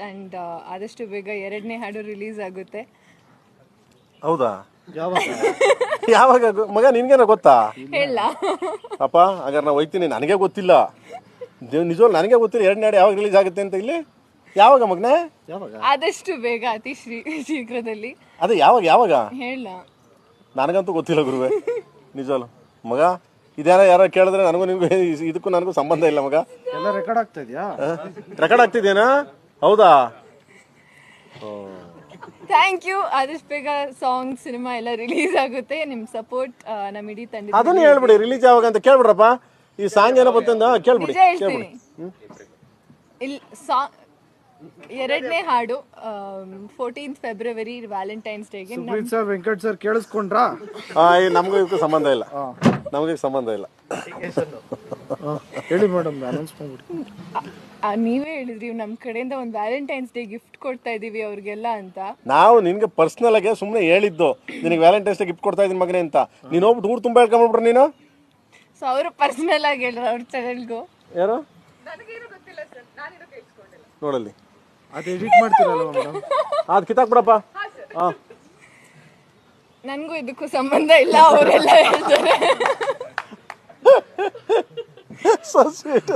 And ಆದಷ್ಟು ಬೇಗ 2ನೇ ಹಾಡು ರಿಲೀಸ್ ಆಗುತ್ತೆ. ಹೌದಾ? ಯಾವಾಗ ಮಗ ನಿನ್ಗೇನ ಗೊತ್ತಾ? ಹೇಳ ಅಪ್ಪ ಹಾಗಾದ್ರೆ ನಾವು ಹೋಗ್ತೀನಿ, ನನಗೆ ಗೊತ್ತಿಲ್ಲ ನಿಜವಾಗ್ಲು, ನನಗೆ ಗೊತ್ತಿಲ್ಲ 2ನೇ ಹಾಡು ಯಾವಾಗ ರಿಲೀಸ್ ಆಗುತ್ತೆ ಅಂತ. ಇಲ್ಲಿ ಯಾವಾಗ ಮಗನೇ? ಆದಷ್ಟು ಬೇಗ, ಅತಿ ಶೀಘ್ರದಲ್ಲಿ. ಅದೇ ಯಾವಾಗ ಯಾವಾಗ ಹೇಳ ನನಗಂತೂ ಗೊತ್ತಿಲ್ಲ ಗುರುವೆ, ನಿಜವಾಗ್ಲು ಮಗ. ಇದ್ಯಾರ ಯಾರೋ ಕೇಳಿದ್ರೆ ನನಗೂ ನಿಮ್ಗೆ ಇದಕ್ಕೂ ನನಗೂ ಸಂಬಂಧ ಇಲ್ಲ ಮಗ. ಎಲ್ಲ ರೆಕಾರ್ಡ್ ಆಗ್ತಾ ಇದೆಯಾ? ರೆಕಾರ್ಡ್ ಆಗ್ತಿದೇನಾ? ಹೌದಾ? Thank you. ಆದಷ್ಟು ಬೇಗ ಸಾಂಗ್, ಸಿನಿಮಾ ಎಲ್ಲ ರಿಲೀಸ್ ಆಗುತ್ತೆ. ನಿಮ್ಮ ಸಪೋರ್ಟ್ ನಮ್ಮ ಇಡೀ ತಂಡ. ಅದನ್ನ ಹೇಳ್ಬಿಡಿ, ರಿಲೀಸ್ ಯಾವಾಗ ಅಂತ ಕೇಳ್ಬಿಡ್ರಪ್ಪ. ಈ ಸಾಂಗ್ ಏನೋ ಗೊತ್ತಿಂದ ಕೇಳ್ಬಿಡಿ. ನಿಜ ಹೇಳ್ತೀನಿ, ಇಲ್ಲಿ 2ನೇ ಹಾಡು 14th ಫೆಬ್ರವರಿ ವ್ಯಾಲೆಂಟೈನ್ಸ್ ಡೇಗೆ. ಸುಪ್ರೀತ್ ಸರ್, ವೆಂಕಟ್ ಸರ್ ಕೇಳಿಸ್ಕೊಂಡ್ರಾ? ನಮಗೂ ಇದಕ್ಕೂ ಸಂಬಂಧ ಇಲ್ಲ, ನಮಗೆ ಸಂಬಂಧ ಇಲ್ಲ. ಹೇಳಿ ಮೇಡಮ್, ಅನೌನ್ಸ್ ಮಾಡ್ಬಿಡಿ. ನೀವೇ ಹೇಳಿದ್ರಿ ನಮ್ಮ ಕಡೆಯಿಂದ ಒಂದು ವ್ಯಾಲೆಂಟೈನ್ಸ್ ಡೇ ಗಿಫ್ಟ್ ಕೊಡ್ತಾ ಇದೀವಿ ಅವ್ರಿಗೆಲ್ಲ ಅಂತ. ನಾವು ನಿನ್ಗೆ ಪರ್ಸನಲ್ ಆಗಿ ಸುಮ್ಮನೆ ಹೇಳಿದ್ದು, ನಿನಗೆ ವ್ಯಾಲೆಂಟೈನ್ಸ್ ಡೇ ಗಿಫ್ಟ್ ಕೊಡ್ತಾ ಇದೀನಿ ಮಗನೇ ಅಂತ. ನೀನು ಹೋಗ್ಬಿಟ್ಟು ಊರು ತುಂಬ ಹೇಳ್ಕೊಂಡ್ಬಿಟ್ರು ನೀನು. ಸೊ ಅವರು ಪರ್ಸನಲ್ ಆಗಿ ಹೇಳಿದ್ರು ಅವ್ರ ಚಾನೆಲ್ಗೂ. ಯಾರು ನೋಡಲ್ಲಿ ಅದು ಎಡಿಟ್ ಮಾಡ್ತೀರಲ್ಲ ಮೇಡಮ್, ಅದು ಕಿತ್ತಾಕ್ಬಿಡಪ್ಪ. ಹಾಂ, ನನಗೂ ಇದಕ್ಕೂ ಸಂಬಂಧ ಇಲ್ಲ, ಅವರೆಲ್ಲ ಹೇಳ್ತಾರೆ. So sweet.